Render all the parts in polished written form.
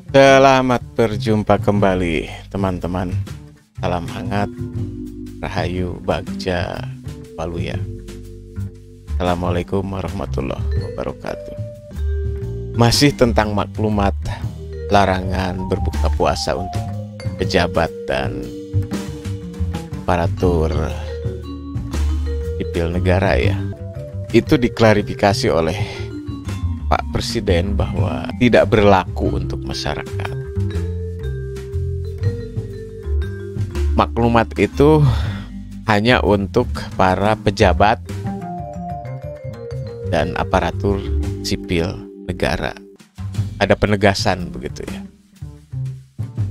Selamat berjumpa kembali teman-teman. Salam hangat, Rahayu, Bagja, Waluya. Assalamualaikum warahmatullahi wabarakatuh. Masih tentang maklumat larangan berbuka puasa untuk pejabat dan aparatur sipil negara ya. Itu diklarifikasi oleh Pak Presiden bahwa tidak berlaku untuk masyarakat. Maklumat itu hanya untuk para pejabat dan aparatur sipil negara. Ada penegasan begitu ya.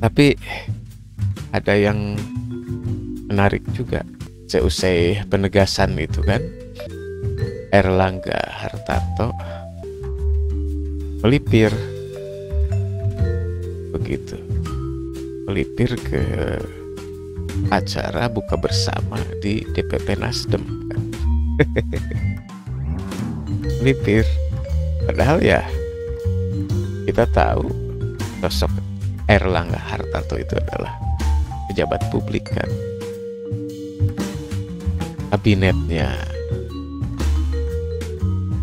Tapi ada yang menarik juga. Seusai penegasan itu kan, Erlangga Hartarto melipir begitu, melipir ke acara buka bersama di DPP Nasdem kan. Melipir, padahal ya kita tahu sosok Erlangga Hartarto itu adalah pejabat publik kan, kabinetnya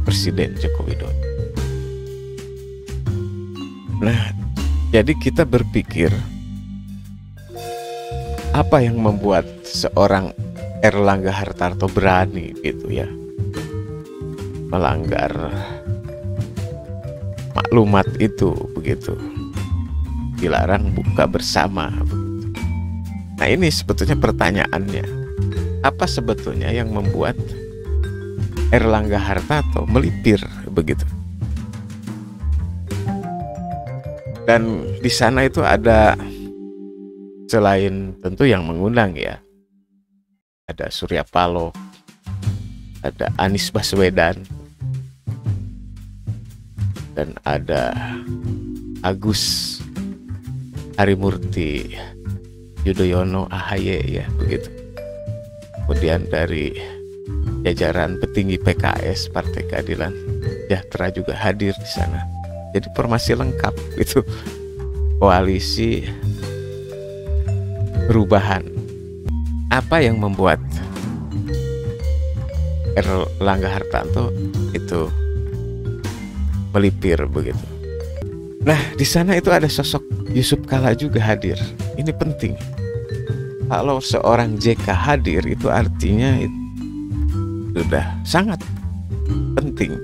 Presiden Joko Widodo. Nah, jadi kita berpikir, apa yang membuat seorang Erlangga Hartarto berani gitu ya melanggar maklumat itu begitu, dilarang buka bersama begitu. Nah, ini sebetulnya pertanyaannya, apa sebetulnya yang membuat Erlangga Hartarto melipir begitu? Dan di sana itu ada, selain tentu yang mengundang ya, ada Surya Paloh, ada Anies Baswedan, dan ada Agus Harimurti Yudhoyono AHY ya begitu. Kemudian dari jajaran petinggi PKS, Partai Keadilan Sejahtera juga hadir di sana. Jadi formasi lengkap itu, koalisi perubahan. Apa yang membuat Erlangga Hartarto itu melipir begitu? Nah, di sana itu ada sosok Yusuf Kalla juga hadir. Ini penting. Kalau seorang JK hadir itu artinya itu sudah sangat penting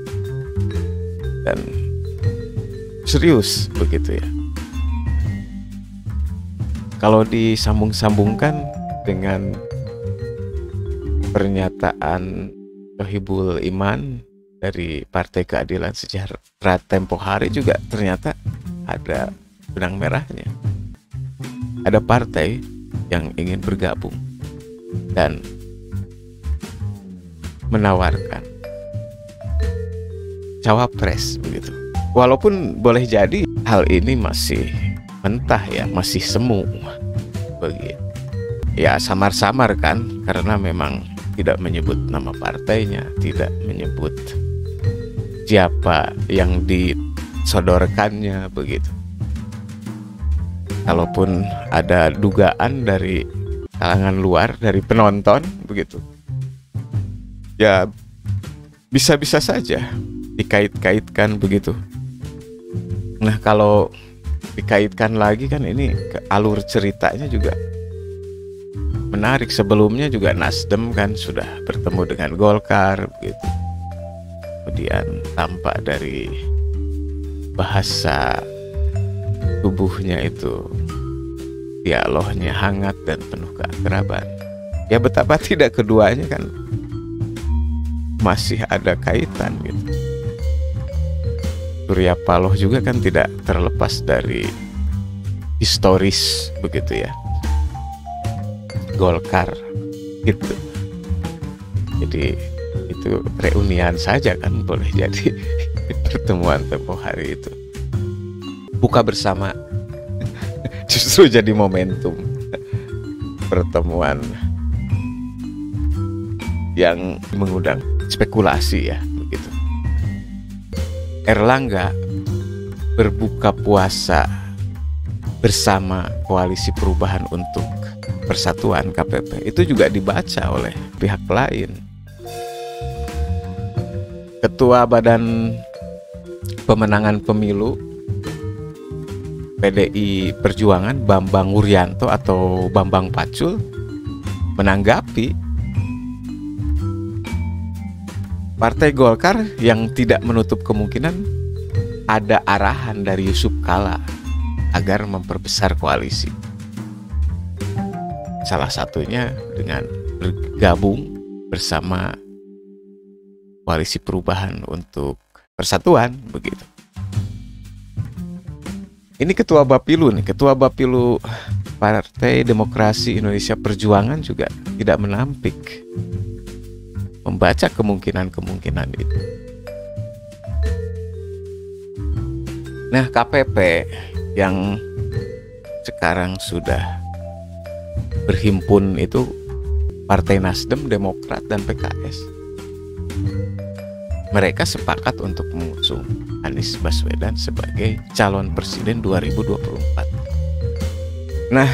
dan serius begitu ya. Kalau disambung-sambungkan dengan pernyataan Sohibul Iman dari Partai Keadilan Sejahtera tempo hari, juga ternyata ada benang merahnya. Ada partai yang ingin bergabung dan menawarkan cawapres begitu. Walaupun boleh jadi hal ini masih mentah ya, masih semu begitu. Ya samar-samar kan, karena memang tidak menyebut nama partainya, tidak menyebut siapa yang disodorkannya begitu. Kalaupun ada dugaan dari kalangan luar, dari penonton begitu, ya bisa-bisa saja dikait-kaitkan begitu. Nah, kalau dikaitkan lagi kan ini ke alur ceritanya juga menarik. Sebelumnya juga Nasdem kan sudah bertemu dengan Golkar begitu. Kemudian tampak dari bahasa tubuhnya itu dialognya hangat dan penuh keakraban. Ya betapa tidak keduanya kan masih ada kaitan gitu. Surya Paloh juga kan tidak terlepas dari historis begitu ya, Golkar gitu. Jadi itu reunian saja kan, boleh jadi pertemuan tempo hari itu. Buka bersama justru jadi momentum pertemuan yang mengundang spekulasi ya begitu. Erlangga berbuka puasa bersama Koalisi Perubahan untuk Persatuan KPP itu juga dibaca oleh pihak lain. Ketua Badan Pemenangan Pemilu PDI Perjuangan Bambang Wuryanto atau Bambang Pacul menanggapi Partai Golkar yang tidak menutup kemungkinan ada arahan dari Yusuf Kala agar memperbesar koalisi. Salah satunya dengan bergabung bersama Koalisi Perubahan untuk Persatuan, begitu. Ini Ketua Bapilu nih, Ketua Bapilu Partai Demokrasi Indonesia Perjuangan juga tidak menampik membaca kemungkinan-kemungkinan itu. Nah, KPP yang sekarang sudah berhimpun itu Partai Nasdem, Demokrat, dan PKS. Mereka sepakat untuk mengusung Anies Baswedan sebagai calon presiden 2024. Nah,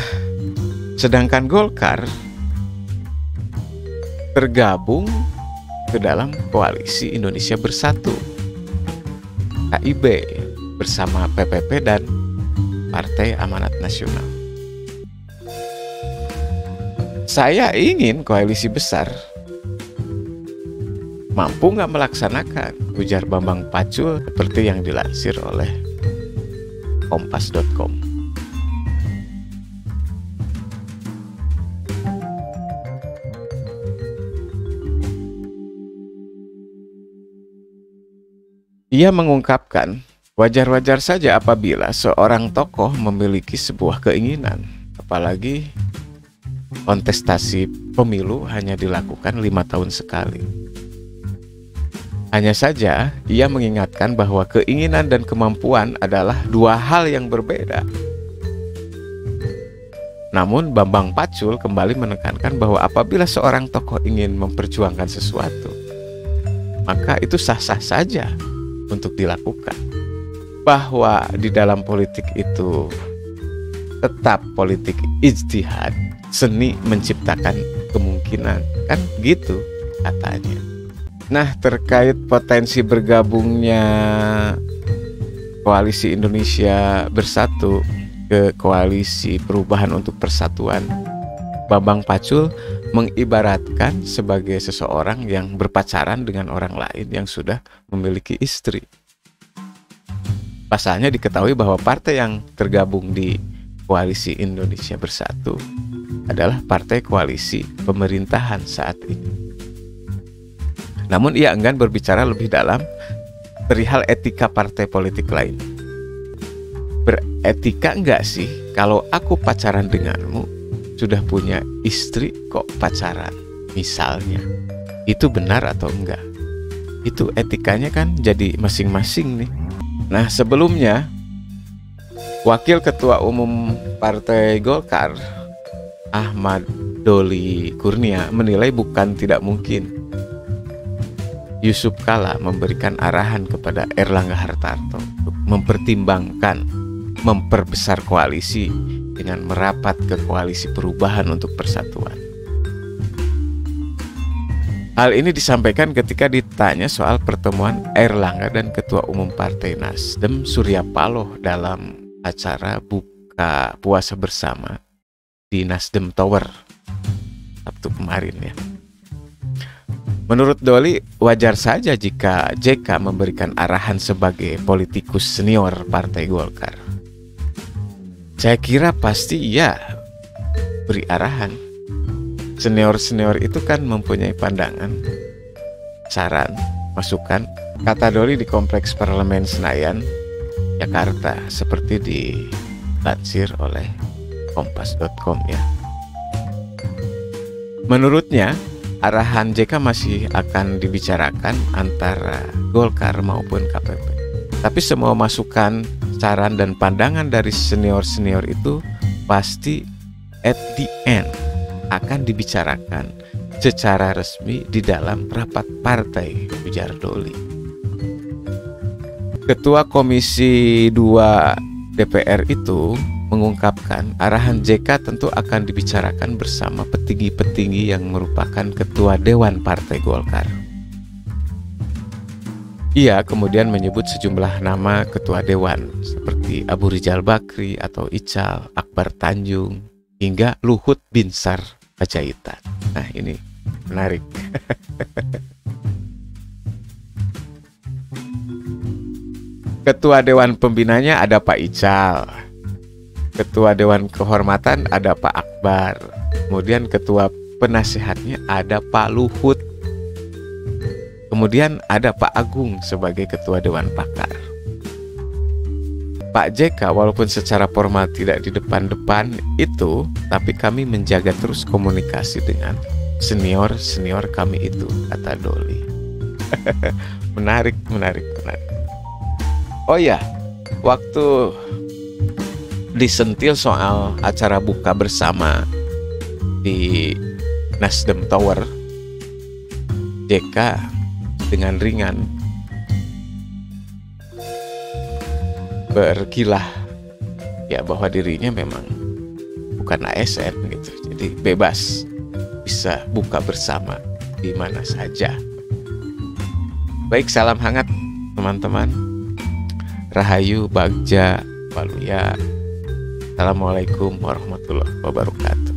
sedangkan Golkar tergabung ke dalam Koalisi Indonesia Bersatu KIB bersama PPP dan Partai Amanat Nasional. Saya ingin koalisi besar. Mampu nggak melaksanakan, ujar Bambang Pacul seperti yang dilansir oleh Kompas.com. Ia mengungkapkan, wajar-wajar saja apabila seorang tokoh memiliki sebuah keinginan, apalagi kontestasi pemilu hanya dilakukan 5 tahun sekali. Hanya saja, ia mengingatkan bahwa keinginan dan kemampuan adalah dua hal yang berbeda. Namun, Bambang Pacul kembali menekankan bahwa apabila seorang tokoh ingin memperjuangkan sesuatu, maka itu sah-sah saja untuk dilakukan. Bahwa di dalam politik itu tetap politik ijtihad, seni menciptakan kemungkinan, kan gitu katanya. Nah, terkait potensi bergabungnya Koalisi Indonesia Bersatu ke Koalisi Perubahan untuk Persatuan, Bambang Pacul mengibaratkan sebagai seseorang yang berpacaran dengan orang lain yang sudah memiliki istri. Pasalnya diketahui bahwa partai yang tergabung di Koalisi Indonesia Bersatu adalah partai koalisi pemerintahan saat ini. Namun ia enggan berbicara lebih dalam perihal etika partai politik lain. Beretika enggak sih kalau aku pacaran denganmu, sudah punya istri kok pacaran, misalnya. Itu benar atau enggak? Itu etikanya kan jadi masing-masing nih. Nah, sebelumnya Wakil Ketua Umum Partai Golkar Ahmad Doli Kurnia menilai bukan tidak mungkin Yusuf Kala memberikan arahan kepada Erlangga Hartarto untuk mempertimbangkan memperbesar koalisi dengan merapat ke Koalisi Perubahan untuk Persatuan. Hal ini disampaikan ketika ditanya soal pertemuan Erlangga dan Ketua Umum Partai Nasdem Surya Paloh dalam acara buka puasa bersama di Nasdem Tower Sabtu kemarin ya. Menurut Doli, wajar saja jika JK memberikan arahan sebagai politikus senior Partai Golkar. Saya kira pasti ia beri arahan. Senior-senior itu kan mempunyai pandangan, saran, masukan. Kata Doli di Kompleks Parlemen Senayan, Jakarta, seperti dilansir oleh Kompas.com ya. Menurutnya, arahan JK masih akan dibicarakan antara Golkar maupun KPP. Tapi semua masukan, saran, dan pandangan dari senior-senior itu pasti at the end akan dibicarakan secara resmi di dalam rapat partai, ujar Doli. Ketua Komisi 2 DPR itu mengungkapkan arahan JK tentu akan dibicarakan bersama petinggi-petinggi yang merupakan ketua Dewan Partai Golkar. Ia kemudian menyebut sejumlah nama ketua Dewan seperti Abu Rizal Bakri atau Ical, Akbar Tanjung, hingga Luhut Binsar Panjaitan. Nah, ini menarik. Ketua Dewan Pembinanya ada Pak Ical, Ketua Dewan Kehormatan ada Pak Akbar, kemudian Ketua Penasehatnya ada Pak Luhut, kemudian ada Pak Agung sebagai Ketua Dewan Pakar. Pak JK walaupun secara formal tidak di depan-depan itu, tapi kami menjaga terus komunikasi dengan senior-senior kami itu, kata Doli. Menarik. Oh ya, waktu disentil soal acara buka bersama di Nasdem Tower, JK dengan ringan berkilah ya bahwa dirinya memang bukan ASN gitu, jadi bebas bisa buka bersama di mana saja. Baik, salam hangat teman-teman. Rahayu, Bagja, Waluya. Assalamualaikum warahmatullahi wabarakatuh.